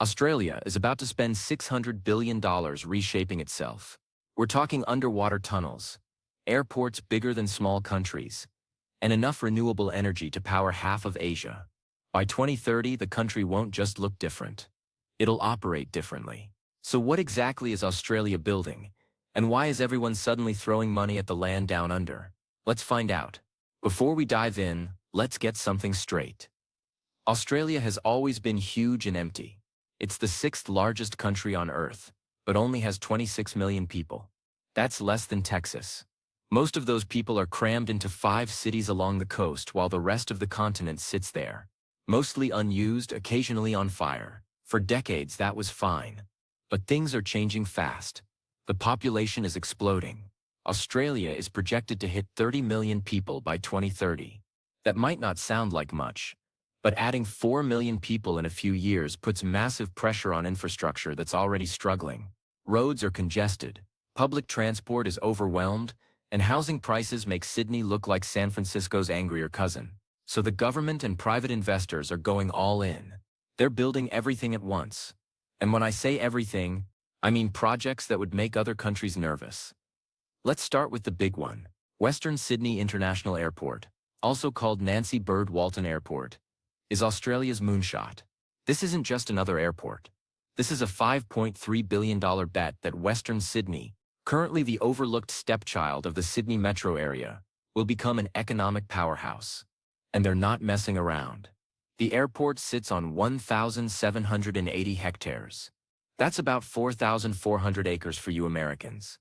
Australia is about to spend $600 billion reshaping itself. We're talking underwater tunnels, airports bigger than small countries, and enough renewable energy to power half of Asia. By 2030, the country won't just look different. It'll operate differently. So what exactly is Australia building? And why is everyone suddenly throwing money at the land down under? Let's find out. Before we dive in, let's get something straight. Australia has always been huge and empty. It's the sixth largest country on Earth, but only has 26 million people. That's less than Texas. Most of those people are crammed into 5 cities along the coast while the rest of the continent sits there. Mostly unused, occasionally on fire. For decades that was fine. But things are changing fast. The population is exploding. Australia is projected to hit 30 million people by 2030. That might not sound like much, but adding 4 million people in a few years puts massive pressure on infrastructure that's already struggling. Roads are congested, public transport is overwhelmed, and housing prices make Sydney look like San Francisco's angrier cousin. So the government and private investors are going all in. They're building everything at once. And when I say everything, I mean projects that would make other countries nervous. Let's start with the big one, Western Sydney International Airport, also called Nancy Bird Walton Airport, is Australia's moonshot. This isn't just another airport. This is a $5.3 billion bet that Western Sydney, currently the overlooked stepchild of the Sydney metro area, will become an economic powerhouse. And they're not messing around. The airport sits on 1,780 hectares. That's about 4,400 acres for you Americans.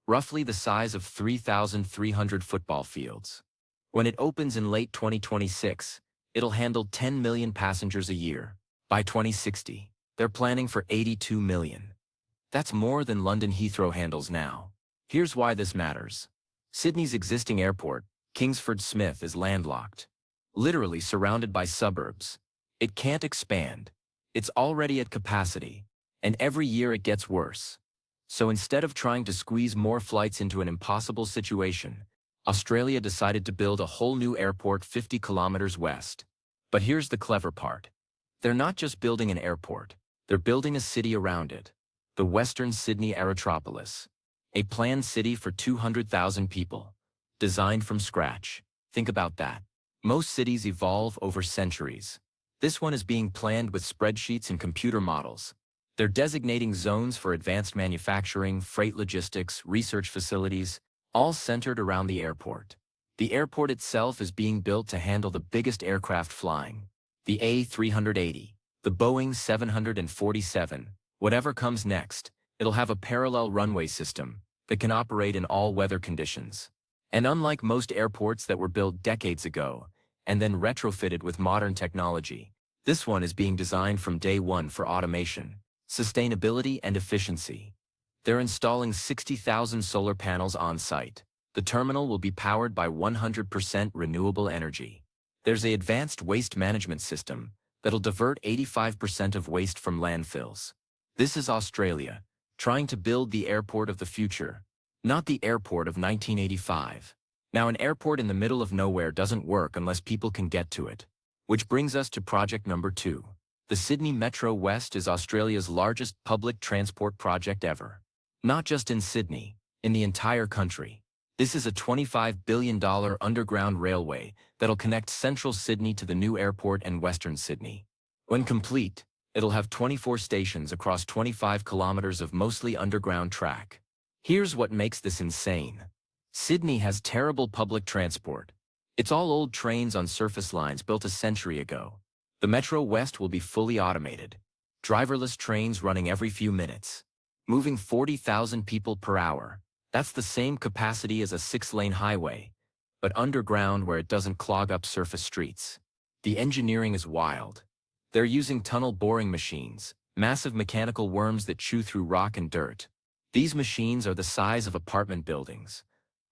Roughly the size of 3,300 football fields. When it opens in late 2026, it'll handle 10 million passengers a year. By 2060, they're planning for 82 million. That's more than London Heathrow handles now. Here's why this matters. Sydney's existing airport, Kingsford Smith, is landlocked. Literally surrounded by suburbs. It can't expand. It's already at capacity. And every year it gets worse. So instead of trying to squeeze more flights into an impossible situation, Australia decided to build a whole new airport 50 kilometers west. But here's the clever part. They're not just building an airport, they're building a city around it. The Western Sydney Aerotropolis. A planned city for 200,000 people. Designed from scratch. Think about that. Most cities evolve over centuries. This one is being planned with spreadsheets and computer models. They're designating zones for advanced manufacturing, freight logistics, research facilities, all centered around the airport. The airport itself is being built to handle the biggest aircraft flying. The A380, the Boeing 747, whatever comes next, it'll have a parallel runway system that can operate in all weather conditions. And unlike most airports that were built decades ago and then retrofitted with modern technology, this one is being designed from day one for automation, sustainability, and efficiency. They're installing 60,000 solar panels on site. The terminal will be powered by 100% renewable energy. There's an advanced waste management system that'll divert 85% of waste from landfills. This is Australia, trying to build the airport of the future, not the airport of 1985. Now, an airport in the middle of nowhere doesn't work unless people can get to it. Which brings us to project number 2. The Sydney Metro West is Australia's largest public transport project ever. Not just in Sydney, in the entire country. This is a $25 billion underground railway that'll connect central Sydney to the new airport and Western Sydney. When complete, it'll have 24 stations across 25 kilometers of mostly underground track. Here's what makes this insane. Sydney has terrible public transport. It's all old trains on surface lines built a century ago. The Metro West will be fully automated. Driverless trains running every few minutes. Moving 40,000 people per hour. That's the same capacity as a 6-lane highway, but underground where it doesn't clog up surface streets. The engineering is wild. They're using tunnel boring machines, massive mechanical worms that chew through rock and dirt. These machines are the size of apartment buildings.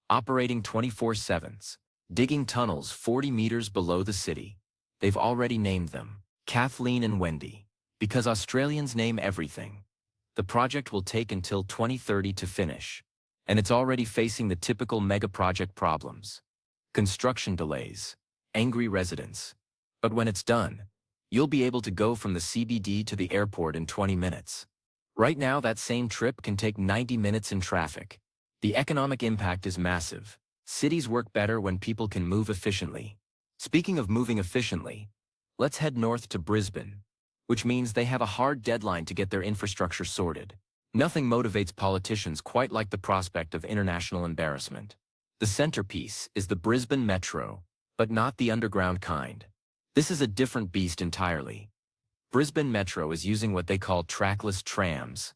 Operating 24/7, digging tunnels 40 meters below the city. They've already named them Kathleen and Wendy, because Australians name everything. The project will take until 2030 to finish, and it's already facing the typical mega-project problems. Construction delays, angry residents. But when it's done, You'll be able to go from the CBD to the airport in 20 minutes. Right now, that same trip can take 90 minutes in traffic. The economic impact is massive. Cities work better when people can move efficiently. Speaking of moving efficiently, let's head north to Brisbane, which means they have a hard deadline to get their infrastructure sorted. Nothing motivates politicians quite like the prospect of international embarrassment. The centerpiece is the Brisbane Metro, but not the underground kind. This is a different beast entirely. Brisbane Metro is using what they call trackless trams,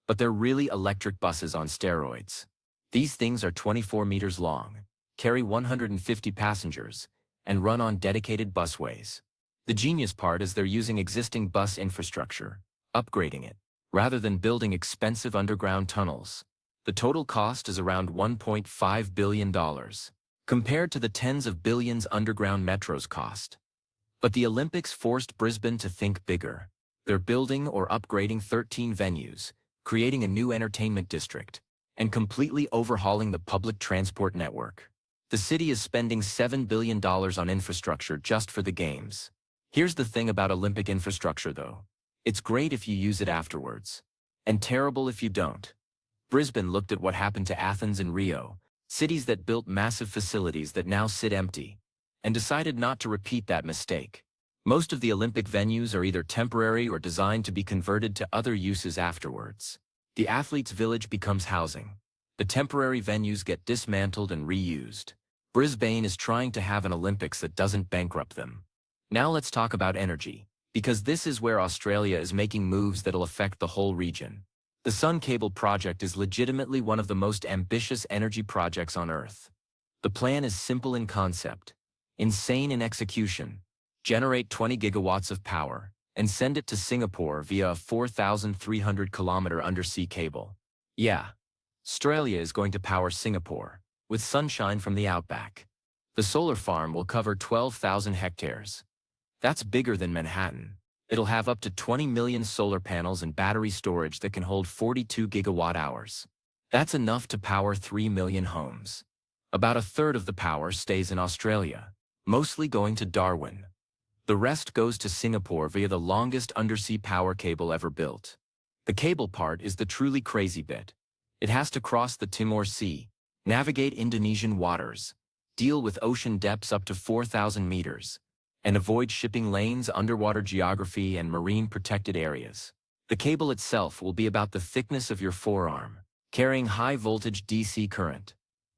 but they're really electric buses on steroids. These things are 24 meters long, carry 150 passengers, and run on dedicated busways. The genius part is they're using existing bus infrastructure, upgrading it, rather than building expensive underground tunnels. The total cost is around $1.5 billion, compared to the tens of billions underground metros cost. But the Olympics forced Brisbane to think bigger. They're building or upgrading 13 venues, creating a new entertainment district, and completely overhauling the public transport network. The city is spending $7 billion on infrastructure just for the Games. Here's the thing about Olympic infrastructure though. It's great if you use it afterwards, and terrible if you don't. Brisbane looked at what happened to Athens and Rio, cities that built massive facilities that now sit empty, and decided not to repeat that mistake. Most of the Olympic venues are either temporary or designed to be converted to other uses afterwards. The athletes' village becomes housing. The temporary venues get dismantled and reused. Brisbane is trying to have an Olympics that doesn't bankrupt them. Now let's talk about energy, because this is where Australia is making moves that'll affect the whole region. The Sun Cable project is legitimately one of the most ambitious energy projects on Earth. The plan is simple in concept, insane in execution. Generate 20 gigawatts of power, and send it to Singapore via a 4,300-kilometer undersea cable. Yeah, Australia is going to power Singapore, with sunshine from the outback. The solar farm will cover 12,000 hectares. That's bigger than Manhattan. It'll have up to 20 million solar panels and battery storage that can hold 42 gigawatt hours. That's enough to power 3 million homes. About a third of the power stays in Australia, mostly going to Darwin. The rest goes to Singapore via the longest undersea power cable ever built. The cable part is the truly crazy bit. It has to cross the Timor Sea, navigate Indonesian waters, deal with ocean depths up to 4,000 meters, and avoid shipping lanes, underwater geography, and marine protected areas. The cable itself will be about the thickness of your forearm, carrying high-voltage DC current.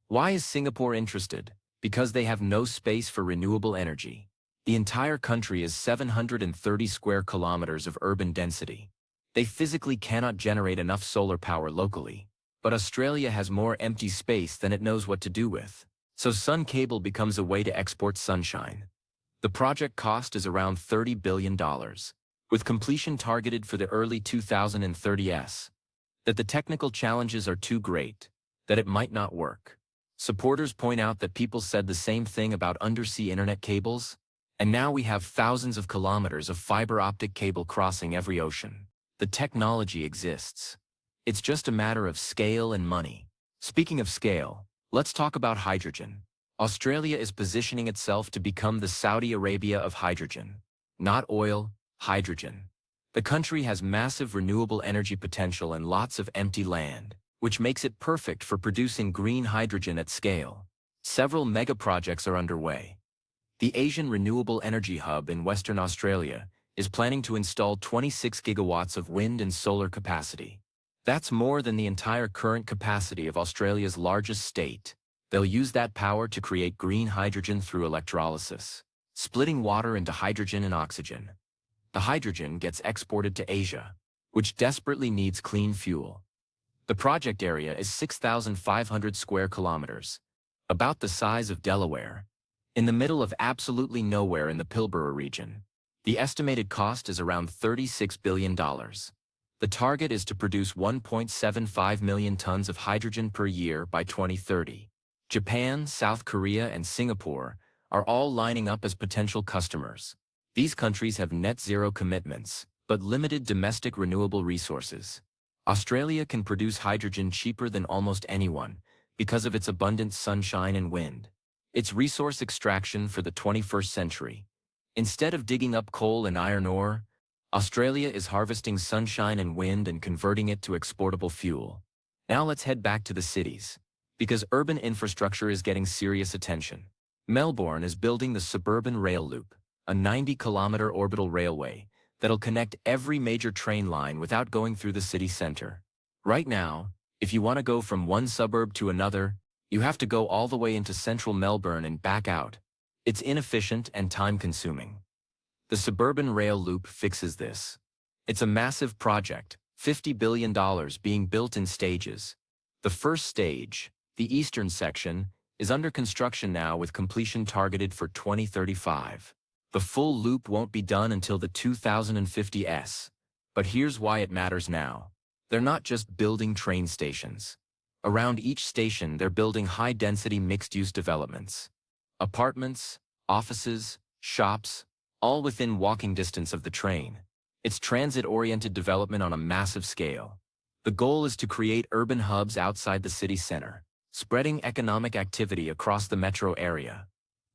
Why is Singapore interested? Because they have no space for renewable energy. The entire country is 730 square kilometers of urban density. They physically cannot generate enough solar power locally. But Australia has more empty space than it knows what to do with. So Sun Cable becomes a way to export sunshine. The project cost is around $30 billion, with completion targeted for the early 2030s. That the technical challenges are too great, that it might not work. Supporters point out that people said the same thing about undersea internet cables, and now we have thousands of kilometers of fiber optic cable crossing every ocean. The technology exists. It's just a matter of scale and money. Speaking of scale, let's talk about hydrogen. Australia is positioning itself to become the Saudi Arabia of hydrogen. Not oil, hydrogen. The country has massive renewable energy potential and lots of empty land, which makes it perfect for producing green hydrogen at scale. Several mega projects are underway. The Asian Renewable Energy Hub in Western Australia is planning to install 26 gigawatts of wind and solar capacity. That's more than the entire current capacity of Australia's largest state. They'll use that power to create green hydrogen through electrolysis, splitting water into hydrogen and oxygen. The hydrogen gets exported to Asia, which desperately needs clean fuel. The project area is 6,500 square kilometers, about the size of Delaware, in the middle of absolutely nowhere in the Pilbara region. The estimated cost is around $36 billion. The target is to produce 1.75 million tons of hydrogen per year by 2030. Japan, South Korea, and Singapore are all lining up as potential customers. These countries have net zero commitments, but limited domestic renewable resources. Australia can produce hydrogen cheaper than almost anyone because of its abundant sunshine and wind. It's resource extraction for the 21st century. Instead of digging up coal and iron ore, Australia is harvesting sunshine and wind and converting it to exportable fuel. Now let's head back to the cities, because urban infrastructure is getting serious attention. Melbourne is building the Suburban Rail Loop, a 90-kilometer orbital railway that'll connect every major train line without going through the city center. Right now, if you want to go from one suburb to another, you have to go all the way into central Melbourne and back out. It's inefficient and time-consuming. The Suburban Rail Loop fixes this. It's a massive project, $50 billion being built in stages. The first stage, the eastern section, is under construction now with completion targeted for 2035. The full loop won't be done until the 2050s. But here's why it matters now. They're not just building train stations. Around each station, they're building high-density mixed-use developments. Apartments, offices, shops, all within walking distance of the train. It's transit-oriented development on a massive scale. The goal is to create urban hubs outside the city center, spreading economic activity across the metro area.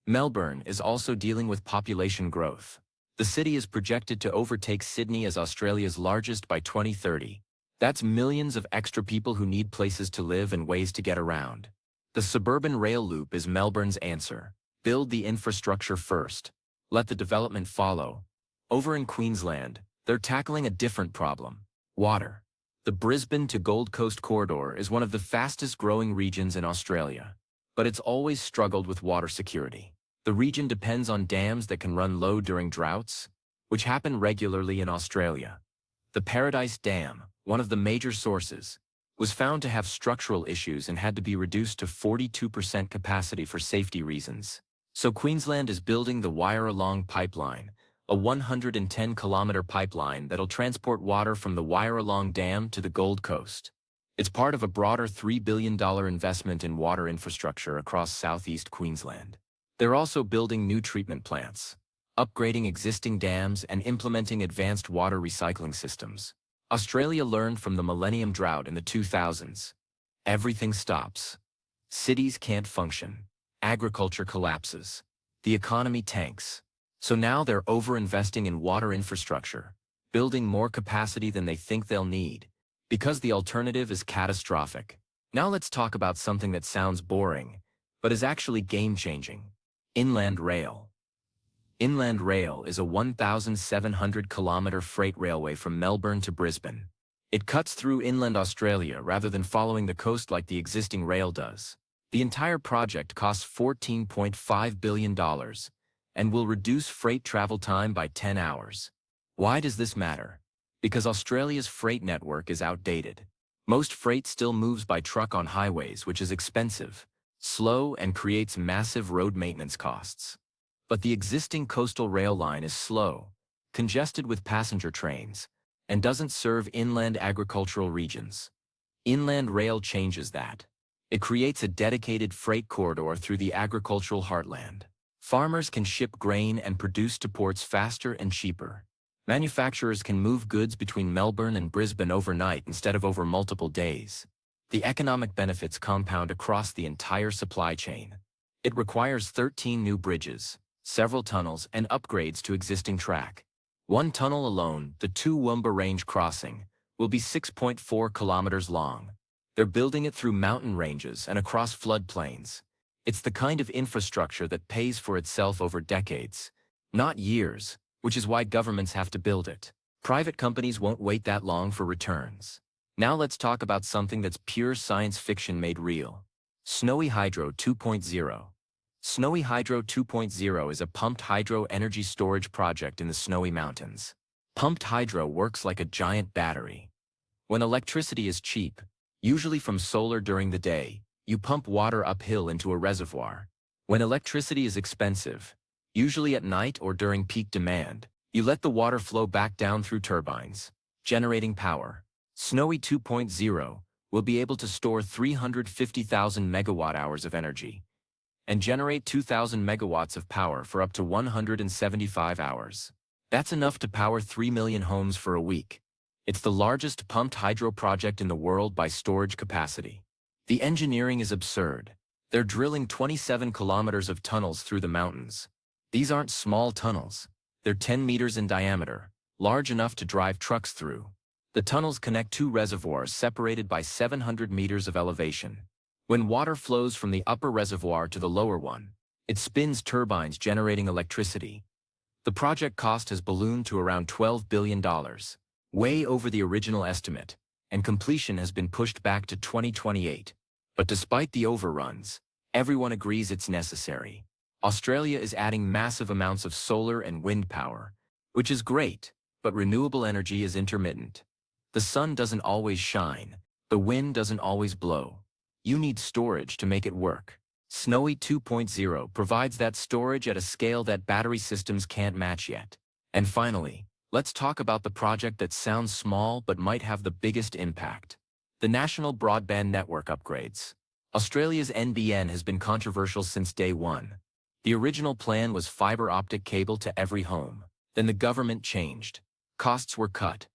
Melbourne is also dealing with population growth. The city is projected to overtake Sydney as Australia's largest by 2030. That's millions of extra people who need places to live and ways to get around. The Suburban Rail Loop is Melbourne's answer. Build the infrastructure first. Let the development follow. Over in Queensland, they're tackling a different problem: water. The Brisbane to Gold Coast corridor is one of the fastest-growing regions in Australia, but it's always struggled with water security. The region depends on dams that can run low during droughts, which happen regularly in Australia. The Paradise Dam, one of the major sources, was found to have structural issues and had to be reduced to 42% capacity for safety reasons. So Queensland is building the Wyre-along pipeline, a 110-kilometer pipeline that'll transport water from the Wyre-along Dam to the Gold Coast. It's part of a broader $3 billion investment in water infrastructure across southeast Queensland. They're also building new treatment plants, upgrading existing dams, and implementing advanced water recycling systems. Australia learned from the millennium drought in the 2000s. Everything stops. Cities can't function. Agriculture collapses. The economy tanks. So now they're over-investing in water infrastructure, building more capacity than they think they'll need, because the alternative is catastrophic. Now let's talk about something that sounds boring, but is actually game-changing: inland rail. Inland rail is a 1,700-kilometer freight railway from Melbourne to Brisbane. It cuts through inland Australia rather than following the coast like the existing rail does. The entire project costs $14.5 billion and will reduce freight travel time by 10 hours. Why does this matter? Because Australia's freight network is outdated. Most freight still moves by truck on highways, which is expensive, slow, and creates massive road maintenance costs. But the existing coastal rail line is slow, congested with passenger trains, and doesn't serve inland agricultural regions. Inland rail changes that. It creates a dedicated freight corridor through the agricultural heartland. Farmers can ship grain and produce to ports faster and cheaper. Manufacturers can move goods between Melbourne and Brisbane overnight instead of over multiple days. The economic benefits compound across the entire supply chain. It requires 13 new bridges, several tunnels, and upgrades to existing track. One tunnel alone, the Toowoomba Range Crossing, will be 6.4 kilometers long. They're building it through mountain ranges and across floodplains. It's the kind of infrastructure that pays for itself over decades, not years, which is why governments have to build it. Private companies won't wait that long for returns. Now let's talk about something that's pure science fiction made real: Snowy Hydro 2.0. Snowy Hydro 2.0 is a pumped hydro energy storage project in the Snowy Mountains. Pumped hydro works like a giant battery. When electricity is cheap, usually from solar during the day, you pump water uphill into a reservoir. When electricity is expensive, usually at night or during peak demand, you let the water flow back down through turbines, generating power. Snowy 2.0 will be able to store 350,000 megawatt-hours of energy and generate 2,000 megawatts of power for up to 175 hours. That's enough to power 3 million homes for a week. It's the largest pumped hydro project in the world by storage capacity. The engineering is absurd. They're drilling 27 kilometers of tunnels through the mountains. These aren't small tunnels. They're 10 meters in diameter, large enough to drive trucks through. The tunnels connect two reservoirs separated by 700 meters of elevation. When water flows from the upper reservoir to the lower one, it spins turbines generating electricity. The project cost has ballooned to around $12 billion, way over the original estimate, and completion has been pushed back to 2028. But despite the overruns, everyone agrees it's necessary. Australia is adding massive amounts of solar and wind power, which is great, but renewable energy is intermittent. The sun doesn't always shine, the wind doesn't always blow. You need storage to make it work. Snowy 2.0 provides that storage at a scale that battery systems can't match yet. And finally, let's talk about the project that sounds small but might have the biggest impact. The National Broadband Network upgrades. Australia's NBN has been controversial since day one. The original plan was fiber optic cable to every home. Then the government changed. Costs were cut.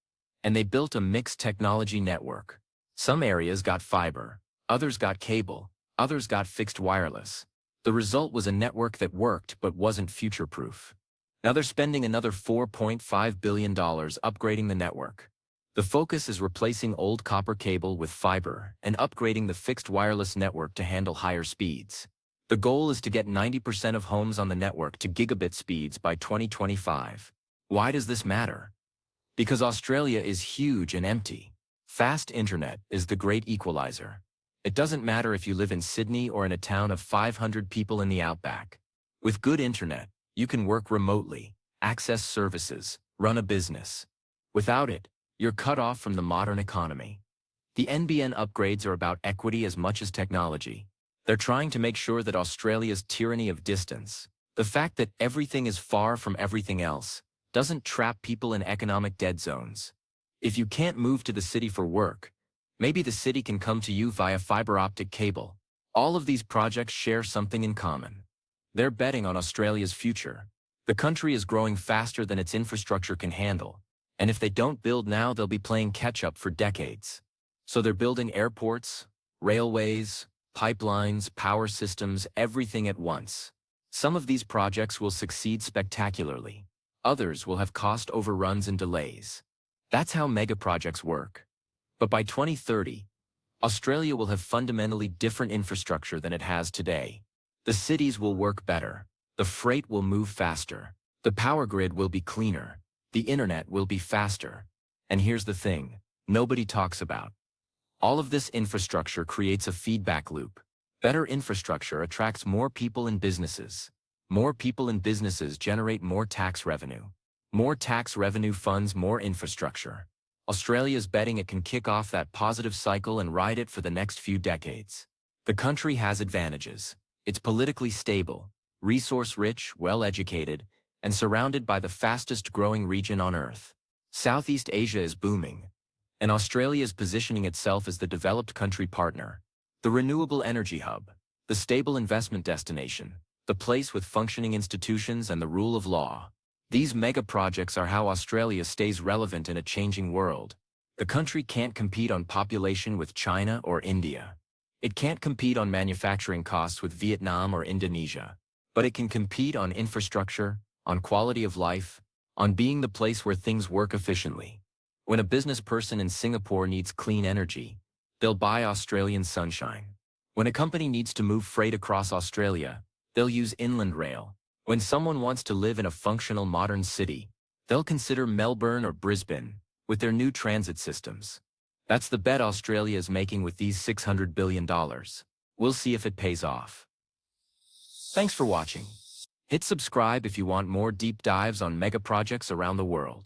And they built a mixed technology network. Some areas got fiber, others got cable, others got fixed wireless. The result was a network that worked but wasn't future-proof. Now they're spending another $4.5 billion upgrading the network. The focus is replacing old copper cable with fiber and upgrading the fixed wireless network to handle higher speeds. The goal is to get 90% of homes on the network to gigabit speeds by 2025. Why does this matter? Because Australia is huge and empty. Fast internet is the great equalizer. It doesn't matter if you live in Sydney or in a town of 500 people in the outback. With good internet, you can work remotely, access services, run a business. Without it, you're cut off from the modern economy. The NBN upgrades are about equity as much as technology. They're trying to make sure that Australia's tyranny of distance, the fact that everything is far from everything else, doesn't trap people in economic dead zones. If you can't move to the city for work, maybe the city can come to you via fiber optic cable. All of these projects share something in common. They're betting on Australia's future. The country is growing faster than its infrastructure can handle, and if they don't build now, they'll be playing catch-up for decades. So they're building airports, railways, pipelines, power systems, everything at once. Some of these projects will succeed spectacularly. Others will have cost overruns and delays. That's how megaprojects work. But by 2030, Australia will have fundamentally different infrastructure than it has today. The cities will work better. The freight will move faster. The power grid will be cleaner. The internet will be faster. And here's the thing nobody talks about. All of this infrastructure creates a feedback loop. Better infrastructure attracts more people and businesses. More people and businesses generate more tax revenue. More tax revenue funds more infrastructure. Australia's betting it can kick off that positive cycle and ride it for the next few decades. The country has advantages. It's politically stable, resource-rich, well-educated, and surrounded by the fastest-growing region on Earth. Southeast Asia is booming, and Australia is positioning itself as the developed country partner, the renewable energy hub, the stable investment destination, the place with functioning institutions and the rule of law. These mega projects are how Australia stays relevant in a changing world. The country can't compete on population with China or India. It can't compete on manufacturing costs with Vietnam or Indonesia. But it can compete on infrastructure, on quality of life, on being the place where things work efficiently. When a business person in Singapore needs clean energy, they'll buy Australian sunshine. When a company needs to move freight across Australia, they'll use inland rail. When someone wants to live in a functional modern city, they'll consider Melbourne or Brisbane, with their new transit systems. That's the bet Australia is making with these $600 billion. We'll see if it pays off. Thanks for watching. Hit subscribe if you want more deep dives on mega projects around the world.